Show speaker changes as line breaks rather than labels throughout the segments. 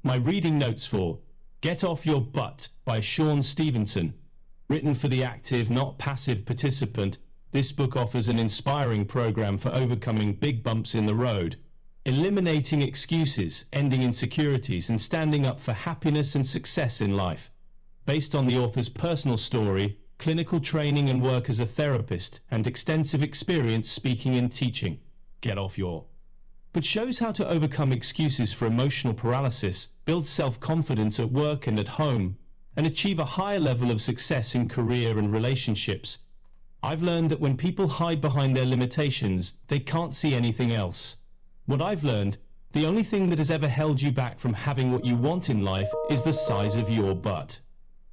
My reading notes for Get Off Your Butt by Sean Stephenson. Written for the active, not passive participant, this book offers an inspiring program for overcoming big bumps in the road, eliminating excuses, ending insecurities, and standing up for happiness and success in life. Based on the author's personal story, clinical training and work as a therapist, and extensive experience speaking and teaching. Get off your but shows how to overcome excuses for emotional paralysis, build self-confidence at work and at home, and achieve a higher level of success in career and relationships. I've learned that when people hide behind their limitations, they can't see anything else. What I've learned, the only thing that has ever held you back from having what you want in life is the size of your butt.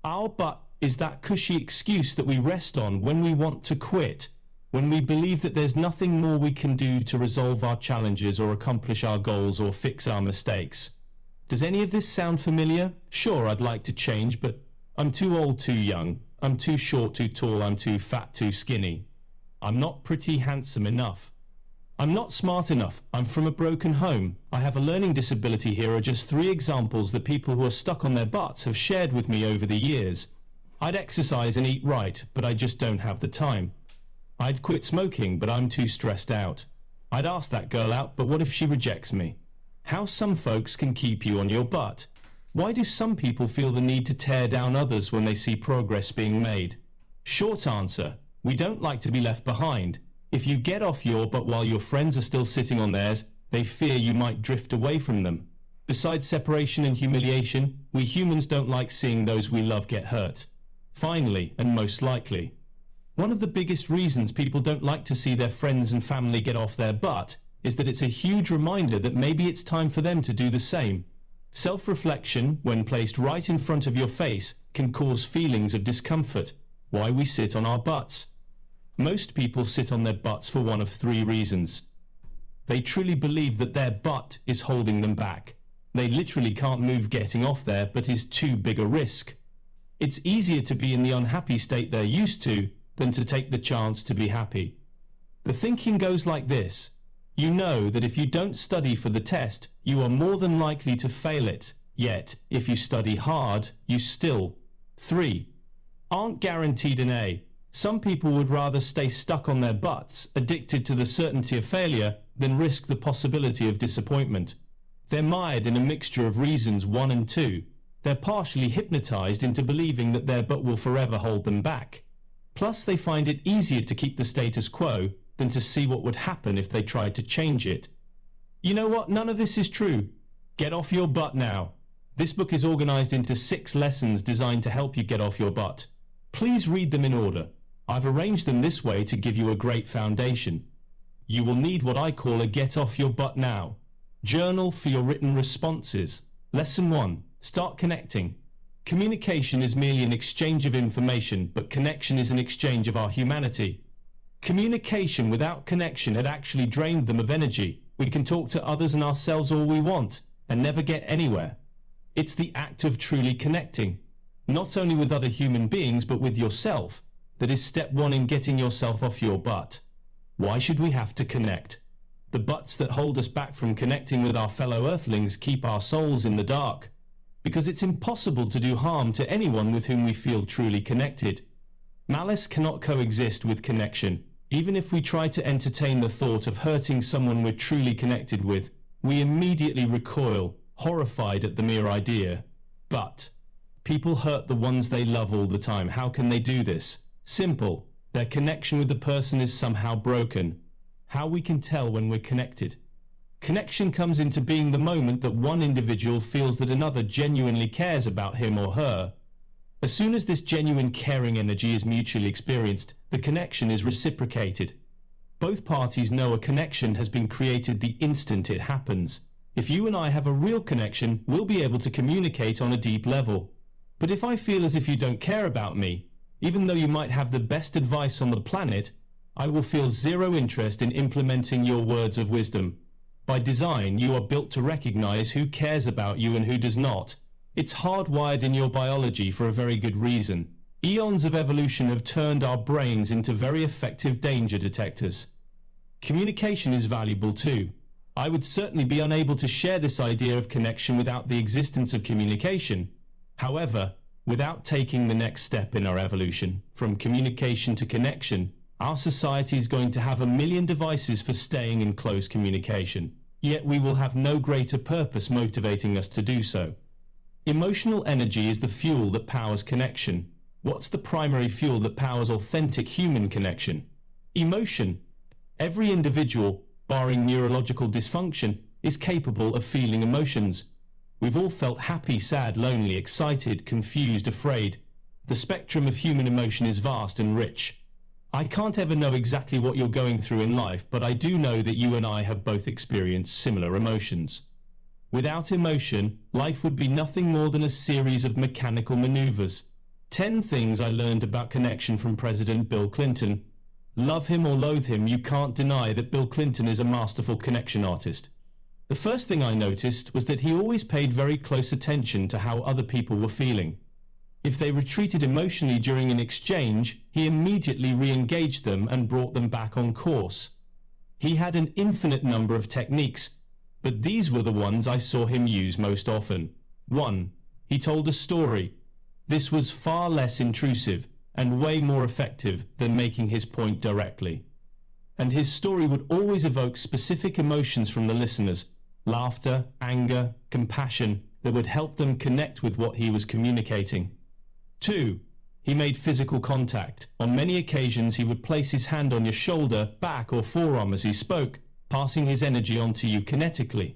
Our butt is that cushy excuse that we rest on when we want to quit, when we believe that there's nothing more we can do to resolve our challenges or accomplish our goals or fix our mistakes. Does any of this sound familiar? Sure, I'd like to change, but I'm too old, too young. I'm too short, too tall. I'm too fat, too skinny. I'm not pretty, handsome enough. I'm not smart enough. I'm from a broken home. I have a learning disability. Here are just 3 examples that people who are stuck on their butts have shared with me over the years. I'd exercise and eat right, but I just don't have the time. I'd quit smoking, but I'm too stressed out. I'd ask that girl out, but what if she rejects me? How some folks can keep you on your butt. Why do some people feel the need to tear down others when they see progress being made? Short answer, we don't like to be left behind. If you get off your butt while your friends are still sitting on theirs, they fear you might drift away from them. Besides separation and humiliation, we humans don't like seeing those we love get hurt. Finally, and most likely, one of the biggest reasons people don't like to see their friends and family get off their butt is that it's a huge reminder that maybe it's time for them to do the same. Self-reflection, when placed right in front of your face, can cause feelings of discomfort. Why we sit on our butts. Most people sit on their butts for one of 3 reasons. They truly believe that their butt is holding them back. They literally can't move getting off there, but is too big a risk. It's easier to be in the unhappy state they're used to than to take the chance to be happy. The thinking goes like this. You know that if you don't study for the test, you are more than likely to fail it. Yet, if you study hard, you still 3. Aren't guaranteed an A. Some people would rather stay stuck on their butts, addicted to the certainty of failure, than risk the possibility of disappointment. They're mired in a mixture of reasons 1 and 2. They're partially hypnotized into believing that their butt will forever hold them back. Plus, they find it easier to keep the status quo than to see what would happen if they tried to change it. You know what? None of this is true. Get off your butt now. This book is organized into 6 lessons designed to help you get off your butt. Please read them in order. I've arranged them this way to give you a great foundation. You will need what I call a Get Off Your Butt Now journal for your written responses. Lesson 1. Start connecting. Communication is merely an exchange of information, but connection is an exchange of our humanity. Communication without connection had actually drained them of energy. We can talk to others and ourselves all we want, and never get anywhere. It's the act of truly connecting, not only with other human beings, but with yourself, that is step 1 in getting yourself off your butt. Why should we have to connect? The butts that hold us back from connecting with our fellow earthlings keep our souls in the dark. Because it's impossible to do harm to anyone with whom we feel truly connected. Malice cannot coexist with connection. Even if we try to entertain the thought of hurting someone we're truly connected with, we immediately recoil, horrified at the mere idea. But people hurt the ones they love all the time. How can they do this? Simple. Their connection with the person is somehow broken. How we can tell when we're connected. Connection comes into being the moment that one individual feels that another genuinely cares about him or her. As soon as this genuine caring energy is mutually experienced, the connection is reciprocated. Both parties know a connection has been created the instant it happens. If you and I have a real connection, we'll be able to communicate on a deep level. But if I feel as if you don't care about me, even though you might have the best advice on the planet, I will feel zero interest in implementing your words of wisdom. By design, you are built to recognize who cares about you and who does not. It's hardwired in your biology for a very good reason. Eons of evolution have turned our brains into very effective danger detectors. Communication is valuable too. I would certainly be unable to share this idea of connection without the existence of communication. However, without taking the next step in our evolution, from communication to connection, our society is going to have a million devices for staying in close communication, yet we will have no greater purpose motivating us to do so. Emotional energy is the fuel that powers connection. What's the primary fuel that powers authentic human connection? Emotion. Every individual, barring neurological dysfunction, is capable of feeling emotions. We've all felt happy, sad, lonely, excited, confused, afraid. The spectrum of human emotion is vast and rich. I can't ever know exactly what you're going through in life, but I do know that you and I have both experienced similar emotions. Without emotion, life would be nothing more than a series of mechanical maneuvers. 10 things I learned about connection from President Bill Clinton. Love him or loathe him, you can't deny that Bill Clinton is a masterful connection artist. The first thing I noticed was that he always paid very close attention to how other people were feeling. If they retreated emotionally during an exchange, he immediately re-engaged them and brought them back on course. He had an infinite number of techniques, but these were the ones I saw him use most often. 1. He told a story. This was far less intrusive and way more effective than making his point directly. And his story would always evoke specific emotions from the listeners, laughter, anger, compassion, that would help them connect with what he was communicating. 2. He made physical contact. On many occasions he would place his hand on your shoulder, back or forearm as he spoke, passing his energy onto you kinetically.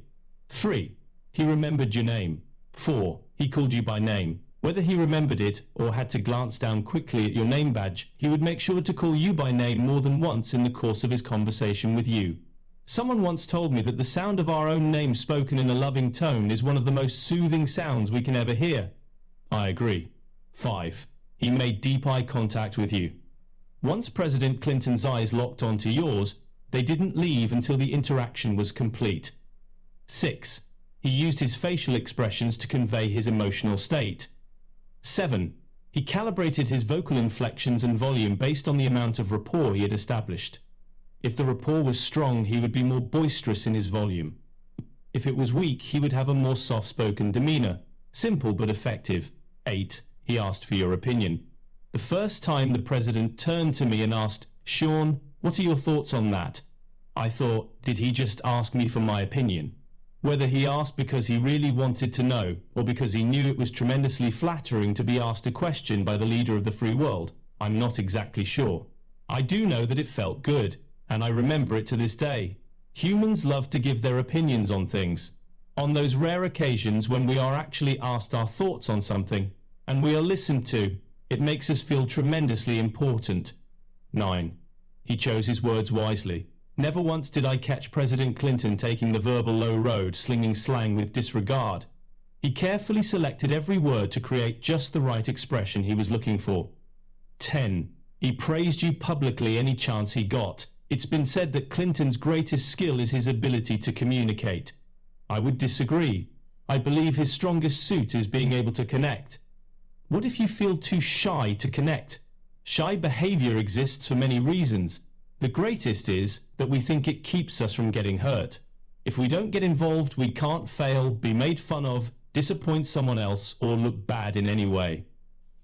3. He remembered your name. 4. He called you by name. Whether he remembered it or had to glance down quickly at your name badge, he would make sure to call you by name more than once in the course of his conversation with you. Someone once told me that the sound of our own name spoken in a loving tone is one of the most soothing sounds we can ever hear. I agree. 5. He made deep eye contact with you. Once President Clinton's eyes locked onto yours, they didn't leave until the interaction was complete. 6. He used his facial expressions to convey his emotional state. 7. He calibrated his vocal inflections and volume based on the amount of rapport he had established. If the rapport was strong, he would be more boisterous in his volume. If it was weak, he would have a more soft-spoken demeanor. Simple but effective. 8. He asked for your opinion. The first time the president turned to me and asked, "Sean, what are your thoughts on that?" I thought, did he just ask me for my opinion? Whether he asked because he really wanted to know, or because he knew it was tremendously flattering to be asked a question by the leader of the free world, I'm not exactly sure. I do know that it felt good, and I remember it to this day. Humans love to give their opinions on things. On those rare occasions when we are actually asked our thoughts on something, and we are listened to, it makes us feel tremendously important. 9. He chose his words wisely. Never once did I catch President Clinton taking the verbal low road, slinging slang with disregard. He carefully selected every word to create just the right expression he was looking for. 10. He praised you publicly any chance he got. It's been said that Clinton's greatest skill is his ability to communicate. I would disagree. I believe his strongest suit is being able to connect. What if you feel too shy to connect? Shy behavior exists for many reasons. The greatest is that we think it keeps us from getting hurt. If we don't get involved, we can't fail, be made fun of, disappoint someone else, or look bad in any way.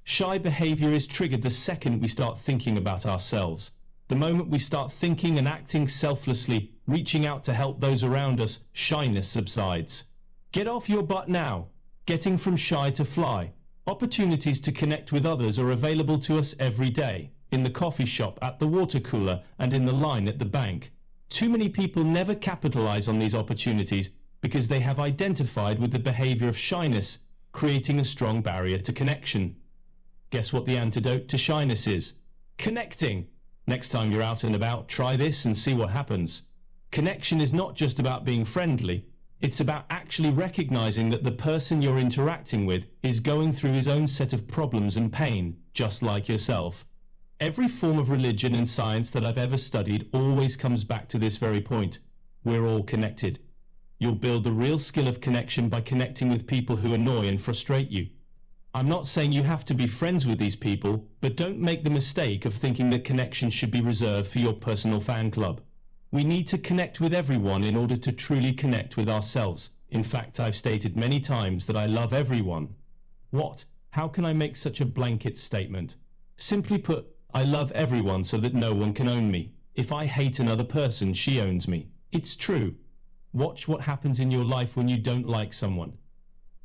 Shy behavior is triggered the second we start thinking about ourselves. The moment we start thinking and acting selflessly, reaching out to help those around us, shyness subsides. Get off your butt now. Getting from shy to fly. Opportunities to connect with others are available to us every day. In the coffee shop, at the water cooler, and in the line at the bank. Too many people never capitalize on these opportunities because they have identified with the behavior of shyness, creating a strong barrier to connection. Guess what the antidote to shyness is? Connecting. Next time you're out and about, try this and see what happens. Connection is not just about being friendly. It's about actually recognizing that the person you're interacting with is going through his own set of problems and pain, just like yourself. Every form of religion and science that I've ever studied always comes back to this very point. We're all connected. You'll build the real skill of connection by connecting with people who annoy and frustrate you. I'm not saying you have to be friends with these people, but don't make the mistake of thinking that connection should be reserved for your personal fan club. We need to connect with everyone in order to truly connect with ourselves. In fact, I've stated many times that I love everyone. What? How can I make such a blanket statement? Simply put, I love everyone so that no one can own me. If I hate another person, she owns me. It's true. Watch what happens in your life when you don't like someone.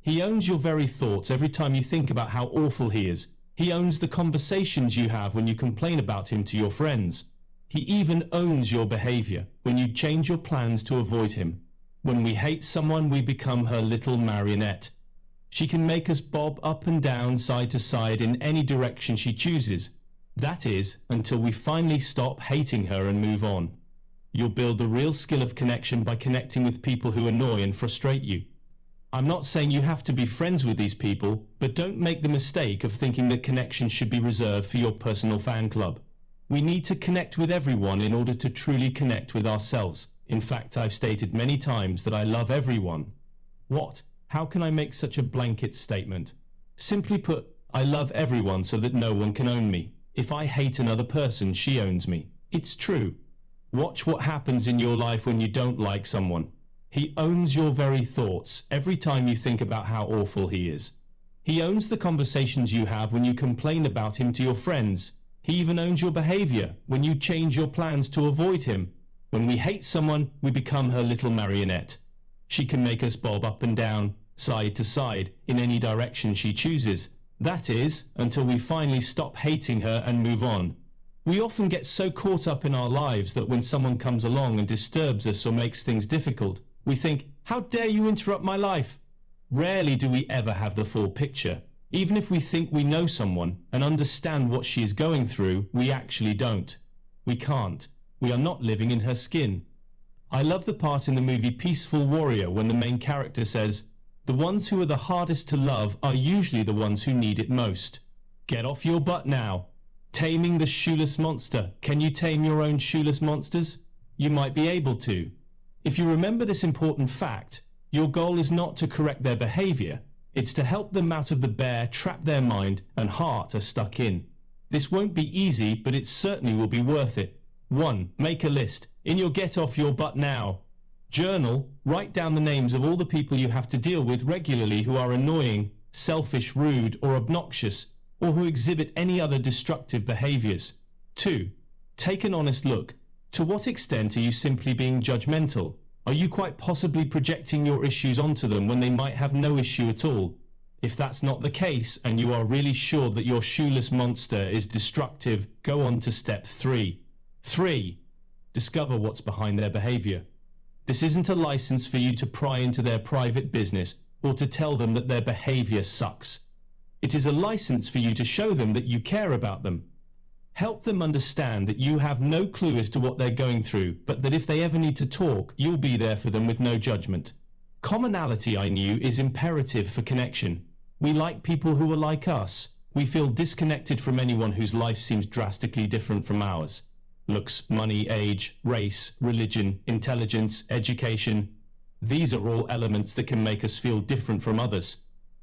He owns your very thoughts every time you think about how awful he is. He owns the conversations you have when you complain about him to your friends. He even owns your behavior when you change your plans to avoid him. When we hate someone, we become her little marionette. She can make us bob up and down, side to side, in any direction she chooses. That is, until we finally stop hating her and move on. You'll build the real skill of connection by connecting with people who annoy and frustrate you. I'm not saying you have to be friends with these people, but don't make the mistake of thinking that connection should be reserved for your personal fan club. We need to connect with everyone in order to truly connect with ourselves. In fact, I've stated many times that I love everyone. What? How can I make such a blanket statement? Simply put, I love everyone so that no one can own me. If I hate another person, she owns me. It's true. Watch what happens in your life when you don't like someone. He owns your very thoughts every time you think about how awful he is. He owns the conversations you have when you complain about him to your friends. He even owns your behavior when you change your plans to avoid him. When we hate someone, we become her little marionette. She can make us bob up and down, side to side, in any direction she chooses. That is, until we finally stop hating her and move on. We often get so caught up in our lives that when someone comes along and disturbs us or makes things difficult, we think, how dare you interrupt my life? Rarely do we ever have the full picture. Even if we think we know someone and understand what she is going through, we actually don't. We can't. We are not living in her skin. I love the part in the movie Peaceful Warrior when the main character says, the ones who are the hardest to love are usually the ones who need it most. Get off your butt now. Taming the shoeless monster. Can you tame your own shoeless monsters? You might be able to. If you remember this important fact, your goal is not to correct their behavior. It's to help them out of the bear trap their mind and heart are stuck in. This won't be easy, but it certainly will be worth it. 1. Make a list. In your get off your butt now. Journal. Write down the names of all the people you have to deal with regularly who are annoying, selfish, rude, or obnoxious, or who exhibit any other destructive behaviors. 2. Take an honest look. To what extent are you simply being judgmental? Are you quite possibly projecting your issues onto them when they might have no issue at all? If that's not the case, and you are really sure that your shoeless monster is destructive, go on to step 3. 3. Discover what's behind their behavior. This isn't a license for you to pry into their private business or to tell them that their behavior sucks. It is a license for you to show them that you care about them. Help them understand that you have no clue as to what they're going through, but that if they ever need to talk, you'll be there for them with no judgment. Commonality, I knew, is imperative for connection. We like people who are like us. We feel disconnected from anyone whose life seems drastically different from ours. Looks, money, age, race, religion, intelligence, education. These are all elements that can make us feel different from others.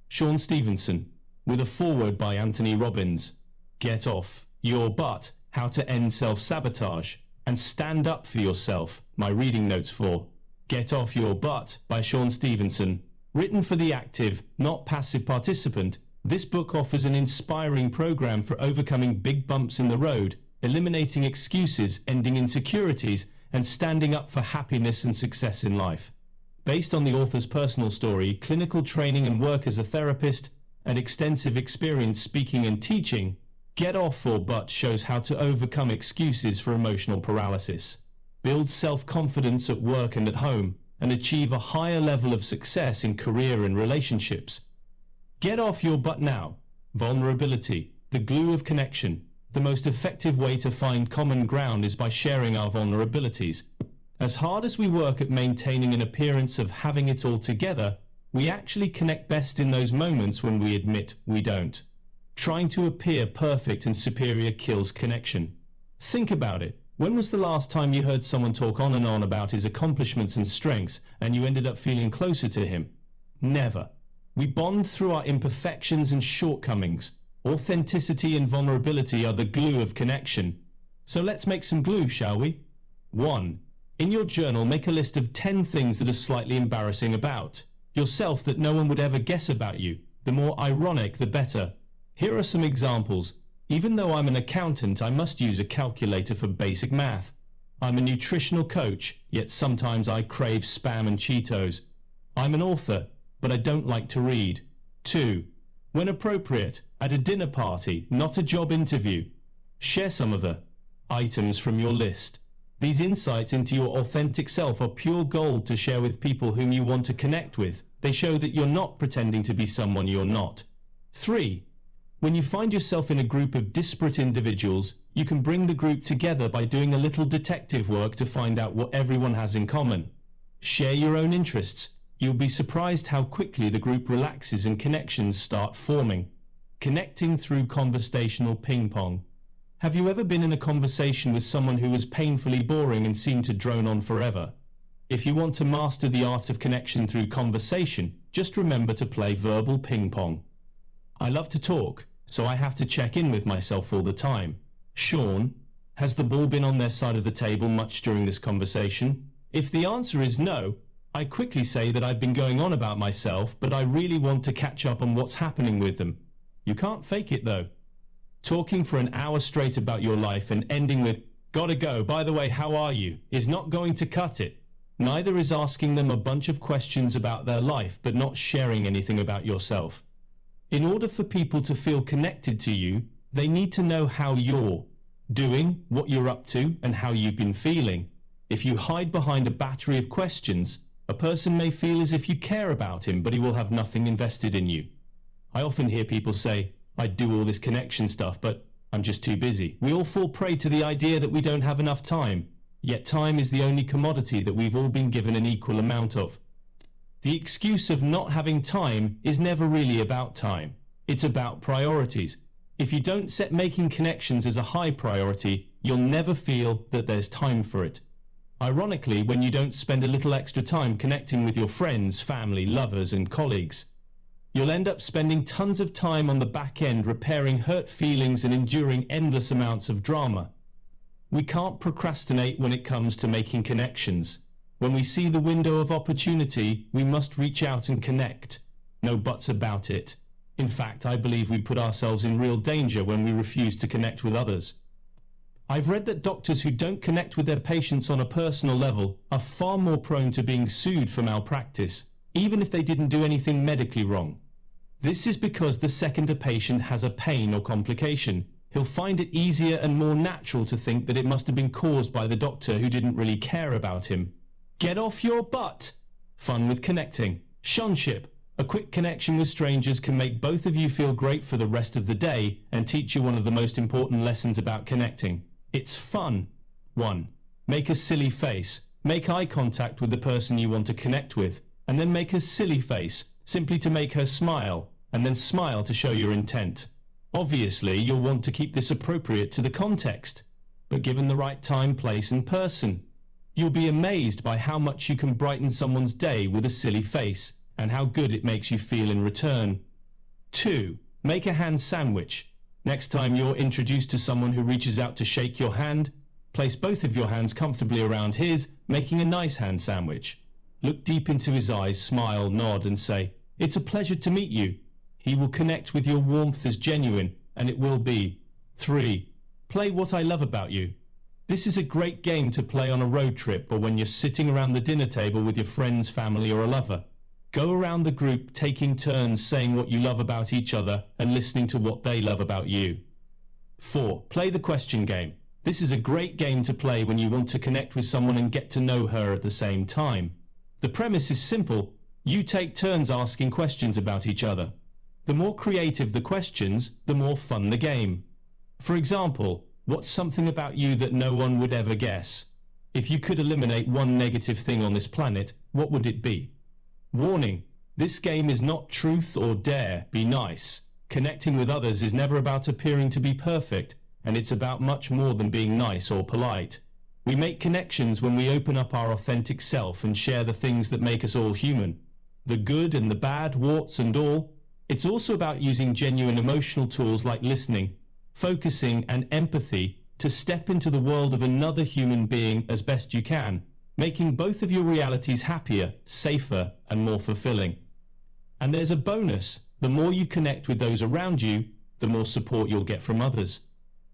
Sean Stephenson, with a foreword by Anthony Robbins. Get off your butt, how to end self-sabotage, and stand up for yourself. My reading notes for Get Off Your Butt by Sean Stephenson. Written for the active, not passive participant, this book offers an inspiring program for overcoming big bumps in the road, eliminating excuses, ending insecurities, and standing up for happiness and success in life. Based on the author's personal story, clinical training and work as a therapist, and extensive experience speaking and teaching, Get Off Your Butt shows how to overcome excuses for emotional paralysis, build self-confidence at work and at home, and achieve a higher level of success in career and relationships. Get off your butt now. Vulnerability, the glue of connection. The most effective way to find common ground is by sharing our vulnerabilities. As hard as we work at maintaining an appearance of having it all together, we actually connect best in those moments when we admit we don't. Trying to appear perfect and superior kills connection. Think about it. When was the last time you heard someone talk on and on about his accomplishments and strengths and you ended up feeling closer to him? Never. We bond through our imperfections and shortcomings. Authenticity and vulnerability are the glue of connection. So let's make some glue, shall we? 1. In your journal, make a list of 10 things that are slightly embarrassing about yourself that no one would ever guess about you. The more ironic, the better. Here are some examples. Even though I'm an accountant, I must use a calculator for basic math. I'm a nutritional coach, yet sometimes I crave Spam and Cheetos. I'm an author, but I don't like to read. 2. When appropriate, at a dinner party, not a job interview, share some of the items from your list. These insights into your authentic self are pure gold to share with people whom you want to connect with. They show that you're not pretending to be someone you're not. 3. When you find yourself in a group of disparate individuals, you can bring the group together by doing a little detective work to find out what everyone has in common. Share your own interests. You'll be surprised how quickly the group relaxes and connections start forming. Connecting through conversational ping pong. Have you ever been in a conversation with someone who was painfully boring and seemed to drone on forever? If you want to master the art of connection through conversation, just remember to play verbal ping pong. I love to talk, so I have to check in with myself all the time. Sean, has the ball been on their side of the table much during this conversation? If the answer is no, I quickly say that I've been going on about myself, but I really want to catch up on what's happening with them. You can't fake it though. Talking for an hour straight about your life and ending with, "Gotta go, by the way, how are you?" is not going to cut it. Neither is asking them a bunch of questions about their life but not sharing anything about yourself. In order for people to feel connected to you, they need to know how you're doing, what you're up to, and how you've been feeling. If you hide behind a battery of questions, a person may feel as if you care about him, but he will have nothing invested in you. I often hear people say, "I do all this connection stuff, but I'm just too busy." We all fall prey to the idea that we don't have enough time, yet time is the only commodity that we've all been given an equal amount of. The excuse of not having time is never really about time. It's about priorities. If you don't set making connections as a high priority, you'll never feel that there's time for it. Ironically, when you don't spend a little extra time connecting with your friends, family, lovers, and colleagues, you'll end up spending tons of time on the back end repairing hurt feelings and enduring endless amounts of drama. We can't procrastinate when it comes to making connections. When we see the window of opportunity, we must reach out and connect. No buts about it. In fact, I believe we put ourselves in real danger when we refuse to connect with others. I've read that doctors who don't connect with their patients on a personal level are far more prone to being sued for malpractice, even if they didn't do anything medically wrong. This is because the second a patient has a pain or complication, he'll find it easier and more natural to think that it must have been caused by the doctor who didn't really care about him. Get off your butt! Fun with connecting. Shunship. A quick connection with strangers can make both of you feel great for the rest of the day and teach you one of the most important lessons about connecting. It's fun. 1. Make a silly face. Make eye contact with the person you want to connect with, and then make a silly face, simply to make her smile, and then smile to show your intent. Obviously, you'll want to keep this appropriate to the context, but given the right time, place, and person, you'll be amazed by how much you can brighten someone's day with a silly face, and how good it makes you feel in return. 2. Make a hand sandwich. Next time you're introduced to someone who reaches out to shake your hand, place both of your hands comfortably around his, making a nice hand sandwich. Look deep into his eyes, smile, nod, and say, "It's a pleasure to meet you." He will connect with your warmth as genuine, and it will be. 3. Play what I love about you. This is a great game to play on a road trip or when you're sitting around the dinner table with your friends, family, or a lover. Go around the group taking turns saying what you love about each other and listening to what they love about you. 4. Play the question game. This is a great game to play when you want to connect with someone and get to know her at the same time. The premise is simple. You take turns asking questions about each other. The more creative the questions, the more fun the game. For example, what's something about you that no one would ever guess? If you could eliminate one negative thing on this planet, what would it be? Warning, this game is not truth or dare, be nice. Connecting with others is never about appearing to be perfect, and it's about much more than being nice or polite. We make connections when we open up our authentic self and share the things that make us all human. The good and the bad, warts and all. It's also about using genuine emotional tools like listening, focusing, and empathy to step into the world of another human being as best you can. making both of your realities happier, safer, and more fulfilling. And there's a bonus. The more you connect with those around you, the more support you'll get from others.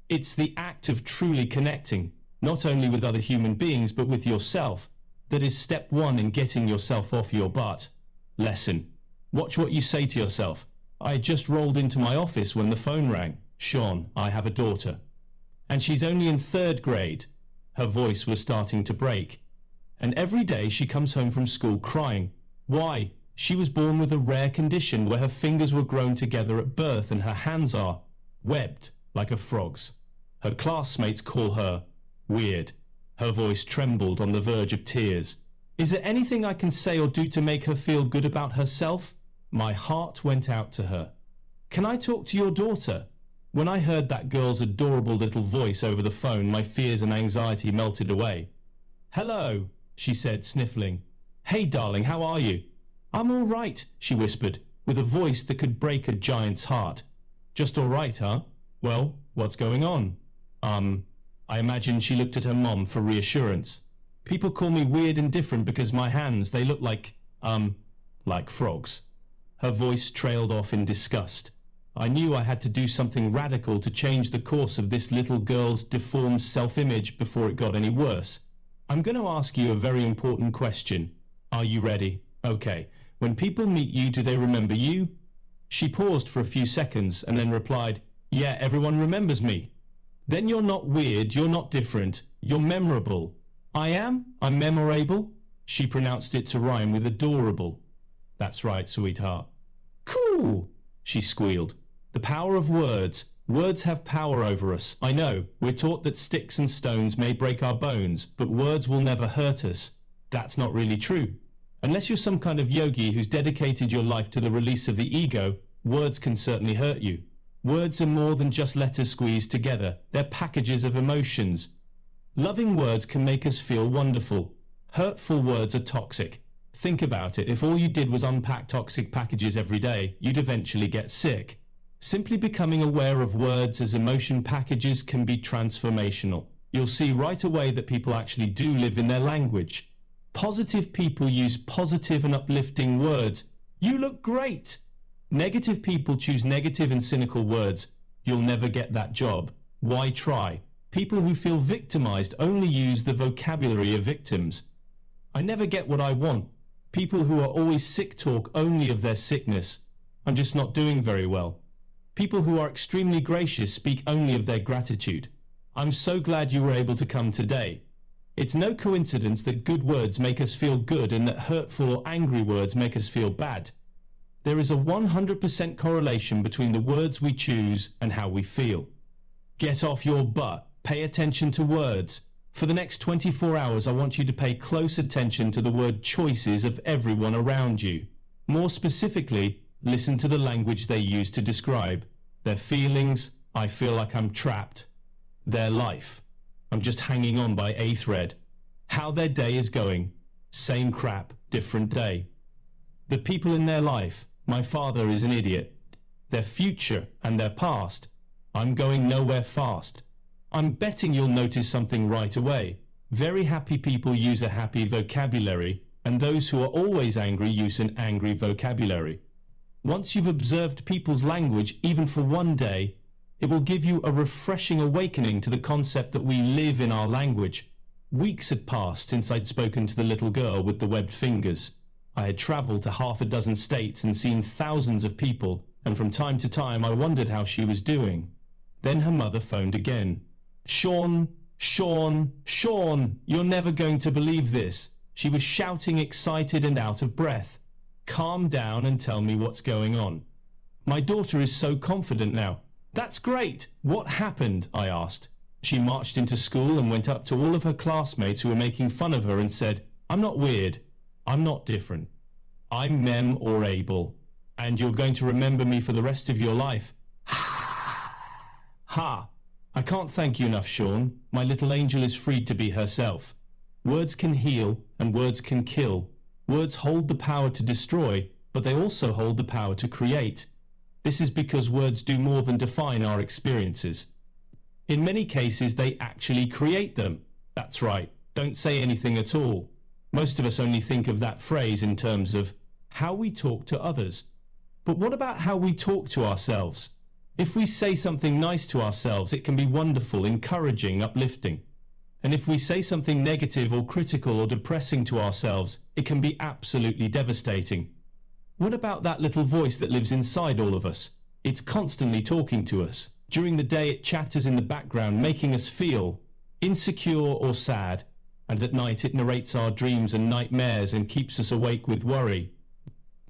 It's the act of truly connecting, not only with other human beings, but with yourself, that is step one in getting yourself off your butt. Lesson. Watch what you say to yourself. I had just rolled into my office when the phone rang. Sean, I have a daughter. And she's only in 3rd grade. Her voice was starting to break. And every day she comes home from school crying. Why? She was born with a rare condition where her fingers were grown together at birth and her hands are webbed like a frog's. Her classmates call her weird. Her voice trembled on the verge of tears. Is there anything I can say or do to make her feel good about herself? My heart went out to her. Can I talk to your daughter? When I heard that girl's adorable little voice over the phone, my fears and anxiety melted away. Hello, she said, sniffling. Hey, darling, how are you? I'm all right, she whispered, with a voice that could break a giant's heart. Just all right, huh? Well, what's going on? I imagine she looked at her mom for reassurance. People call me weird and different because my hands, they look like frogs. Her voice trailed off in disgust. I knew I had to do something radical to change the course of this little girl's deformed self-image before it got any worse. I'm going to ask you a very important question. Are you ready? Okay. When people meet you, do they remember you? She paused for a few seconds and then replied, yeah, everyone remembers me. Then you're not weird, you're not different, you're memorable. I am? I'm memorable? She pronounced it to rhyme with adorable. That's right, sweetheart. Cool, she squealed. The power of words. Words have power over us. I know, we're taught that sticks and stones may break our bones, but words will never hurt us. That's not really true. Unless you're some kind of yogi who's dedicated your life to the release of the ego, words can certainly hurt you. Words are more than just letters squeezed together. They're packages of emotions. Loving words can make us feel wonderful. Hurtful words are toxic. Think about it. If all you did was unpack toxic packages every day, you'd eventually get sick. Simply becoming aware of words as emotion packages can be transformational. You'll see right away that people actually do live in their language. Positive people use positive and uplifting words. You look great. Negative people choose negative and cynical words. You'll never get that job. Why try? People who feel victimized only use the vocabulary of victims. I never get what I want. People who are always sick talk only of their sickness. I'm just not doing very well. People who are extremely gracious speak only of their gratitude. I'm so glad you were able to come today. It's no coincidence that good words make us feel good and that hurtful or angry words make us feel bad. There is a 100% correlation between the words we choose and how we feel. Get off your butt. Pay attention to words. For the next 24 hours, I want you to pay close attention to the word choices of everyone around you. More specifically, listen to the language they use to describe their feelings. I feel like I'm trapped. Their life. I'm just hanging on by a thread. How their day is going. Same crap, different day. The people in their life. My father is an idiot. Their future and their past. I'm going nowhere fast. I'm betting you'll notice something right away. Very happy people use a happy vocabulary, and those who are always angry use an angry vocabulary. Once you've observed people's language, even for one day, it will give you a refreshing awakening to the concept that we live in our language. Weeks had passed since I'd spoken to the little girl with the webbed fingers. I had traveled to 6 states and seen thousands of people, and from time to time I wondered how she was doing. Then her mother phoned again. Sean, Sean, Sean, you're never going to believe this. She was shouting, excited and out of breath. Calm down and tell me what's going on. My daughter is so confident now. That's great. What happened? I asked. She marched into school and went up to all of her classmates who were making fun of her and said, I'm not weird. I'm not different. I'm memorable. And you're going to remember me for the rest of your life. Ha! I can't thank you enough, Sean. My little angel is free to be herself. Words can heal and words can kill. Words hold the power to destroy, but they also hold the power to create. This is because words do more than define our experiences. In many cases, they actually create them. That's right. Don't say anything at all. Most of us only think of that phrase in terms of how we talk to others. But what about how we talk to ourselves? If we say something nice to ourselves, it can be wonderful, encouraging, uplifting. And if we say something negative or critical or depressing to ourselves, it can be absolutely devastating. What about that little voice that lives inside all of us? It's constantly talking to us. During the day, it chatters in the background, making us feel insecure or sad. And at night, it narrates our dreams and nightmares and keeps us awake with worry.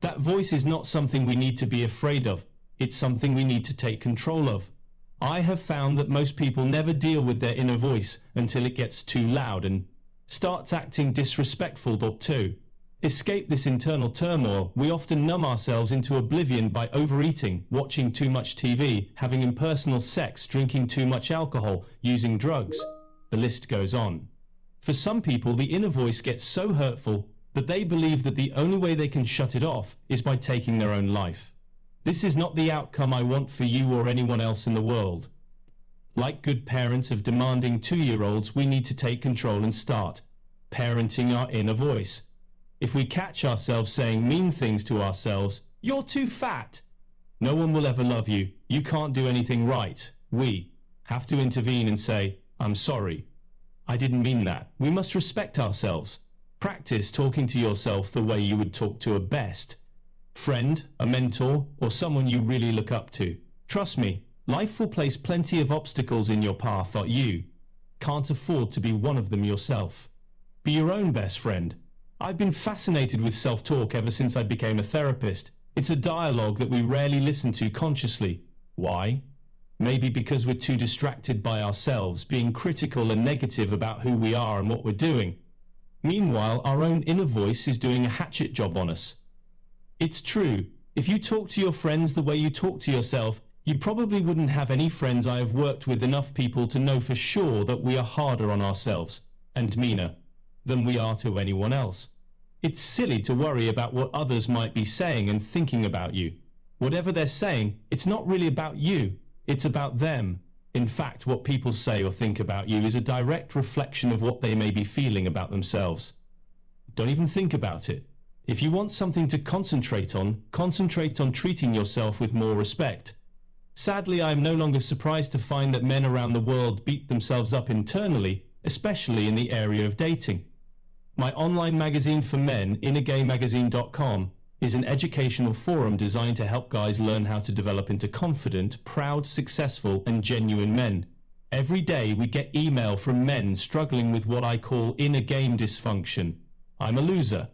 That voice is not something we need to be afraid of. It's something we need to take control of. I have found that most people never deal with their inner voice until it gets too loud and starts acting disrespectful or to escape this internal turmoil. We often numb ourselves into oblivion by overeating, watching too much TV, having impersonal sex, drinking too much alcohol, using drugs. The list goes on. For some people, the inner voice gets so hurtful that they believe that the only way they can shut it off is by taking their own life. This is not the outcome I want for you or anyone else in the world. Like good parents of demanding 2-year-olds, we need to take control and start parenting our inner voice. If we catch ourselves saying mean things to ourselves, "You're too fat," no one will ever love you, "You can't do anything right," we have to intervene and say, "I'm sorry. I didn't mean that." We must respect ourselves. Practice talking to yourself the way you would talk to a best friend, a mentor, or someone you really look up to. Trust me, life will place plenty of obstacles in your path that you can't afford to be one of them yourself. Be your own best friend. I've been fascinated with self-talk ever since I became a therapist. It's a dialogue that we rarely listen to consciously. Why? Maybe because we're too distracted by ourselves, being critical and negative about who we are and what we're doing. Meanwhile, our own inner voice is doing a hatchet job on us. It's true. If you talk to your friends the way you talk to yourself, you probably wouldn't have any friends. I have worked with enough people to know for sure that we are harder on ourselves and meaner than we are to anyone else. It's silly to worry about what others might be saying and thinking about you. Whatever they're saying, it's not really about you. It's about them. In fact, what people say or think about you is a direct reflection of what they may be feeling about themselves. Don't even think about it. If you want something to concentrate on treating yourself with more respect. Sadly, I am no longer surprised to find that men around the world beat themselves up internally, especially in the area of dating. My online magazine for men, innergaymagazine.com, is an educational forum designed to help guys learn how to develop into confident, proud, successful, and genuine men. Every day we get email from men struggling with what I call inner game dysfunction. I'm a loser.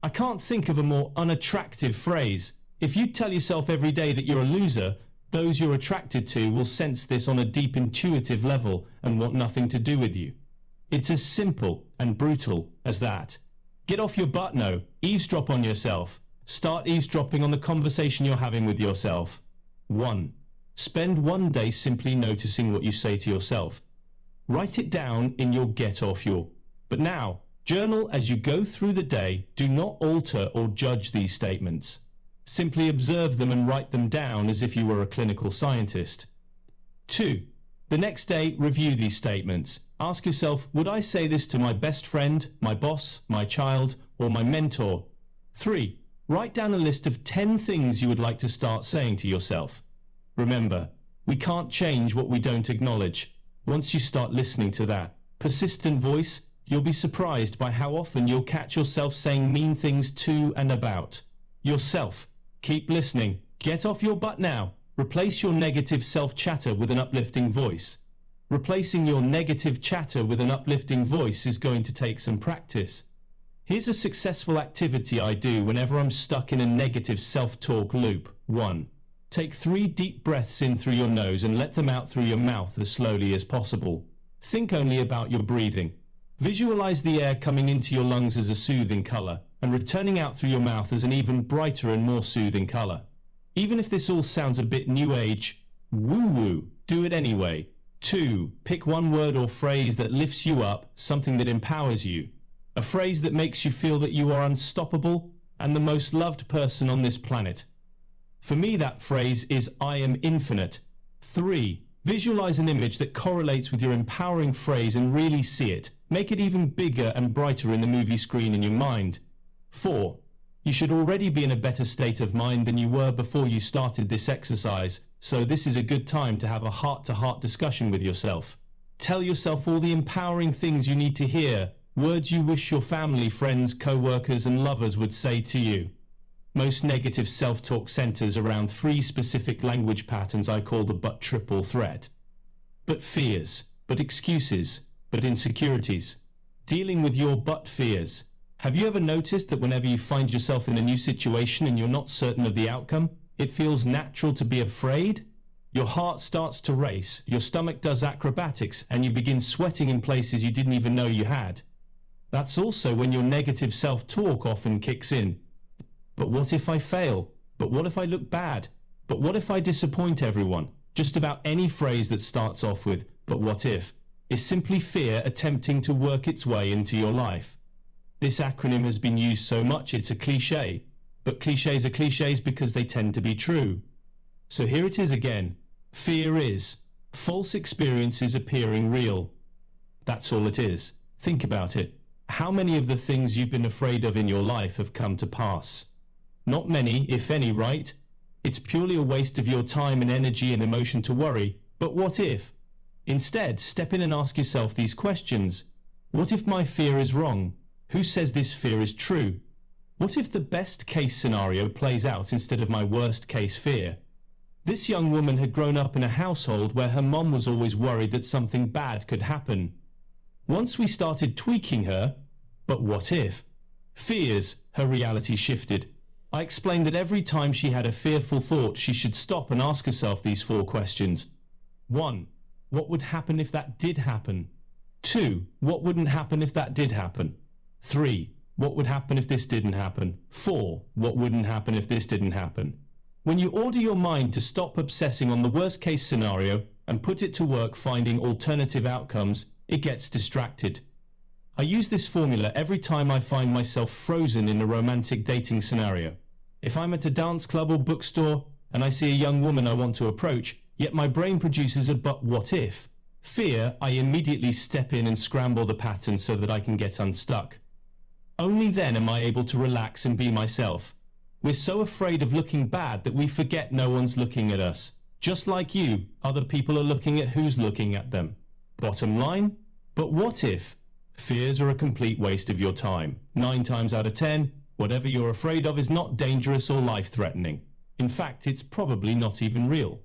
I can't think of a more unattractive phrase. If you tell yourself every day that you're a loser, those you're attracted to will sense this on a deep intuitive level and want nothing to do with you. It's as simple and brutal as that. Get off your butt now. Eavesdrop on yourself. Start eavesdropping on the conversation you're having with yourself. 1. Spend one day simply noticing what you say to yourself. Write it down in your get off your. But now, journal as you go through the day. Do not alter or judge these statements. Simply observe them and write them down as if you were a clinical scientist. 2. The next day, review these statements. Ask yourself, would I say this to my best friend, my boss, my child, or my mentor? 3. Write down a list of 10 things you would like to start saying to yourself. Remember, we can't change what we don't acknowledge. Once you start listening to that persistent voice, you'll be surprised by how often you'll catch yourself saying mean things to and about yourself. Keep listening. Get off your butt now. Replace your negative self-chatter with an uplifting voice. Replacing your negative chatter with an uplifting voice is going to take some practice. Here's a successful activity I do whenever I'm stuck in a negative self-talk loop. 1. Take 3 deep breaths in through your nose and let them out through your mouth as slowly as possible. Think only about your breathing. Visualize the air coming into your lungs as a soothing color and returning out through your mouth as an even brighter and more soothing color. Even if this all sounds a bit new age, woo-woo, do it anyway. 2. Pick one word or phrase that lifts you up, something that empowers you. A phrase that makes you feel that you are unstoppable and the most loved person on this planet. For me, that phrase is I am infinite. 3. Visualize an image that correlates with your empowering phrase and really see it. Make it even bigger and brighter in the movie screen in your mind. 4. You should already be in a better state of mind than you were before you started this exercise, so this is a good time to have a heart-to-heart discussion with yourself. Tell yourself all the empowering things you need to hear, words you wish your family, friends, co-workers and lovers would say to you. Most negative self-talk centers around 3 specific language patterns I call the but triple threat. But fears, but excuses, but insecurities. Dealing with your but fears. Have you ever noticed that whenever you find yourself in a new situation and you're not certain of the outcome, it feels natural to be afraid? Your heart starts to race, your stomach does acrobatics, and you begin sweating in places you didn't even know you had. That's also when your negative self-talk often kicks in. But what if I fail? But what if I look bad? But what if I disappoint everyone? Just about any phrase that starts off with, but what if, is simply fear attempting to work its way into your life. This acronym has been used so much it's a cliche, but cliches are cliches because they tend to be true. So here it is again. Fear is false experiences appearing real. That's all it is. Think about it. How many of the things you've been afraid of in your life have come to pass? Not many, if any, right? It's purely a waste of your time and energy and emotion to worry, but what if? Instead, step in and ask yourself these questions. What if my fear is wrong? Who says this fear is true? What if the best case scenario plays out instead of my worst case fear? This young woman had grown up in a household where her mom was always worried that something bad could happen. Once we started tweaking her, but what if? Fears, her reality shifted. I explained that every time she had a fearful thought, she should stop and ask herself these 4 questions. 1. What would happen if that did happen? 2. What wouldn't happen if that did happen? 3. What would happen if this didn't happen? 4. What wouldn't happen if this didn't happen? When you order your mind to stop obsessing on the worst case scenario and put it to work finding alternative outcomes, it gets distracted. I use this formula every time I find myself frozen in a romantic dating scenario. If I'm at a dance club or bookstore and I see a young woman I want to approach, yet my brain produces a but what if fear, I immediately step in and scramble the pattern so that I can get unstuck. Only then am I able to relax and be myself. We're so afraid of looking bad that we forget no one's looking at us. Just like you, other people are looking at who's looking at them. Bottom line, but what if? Fears are a complete waste of your time. 9 times out of 10, whatever you're afraid of is not dangerous or life-threatening. In fact, it's probably not even real.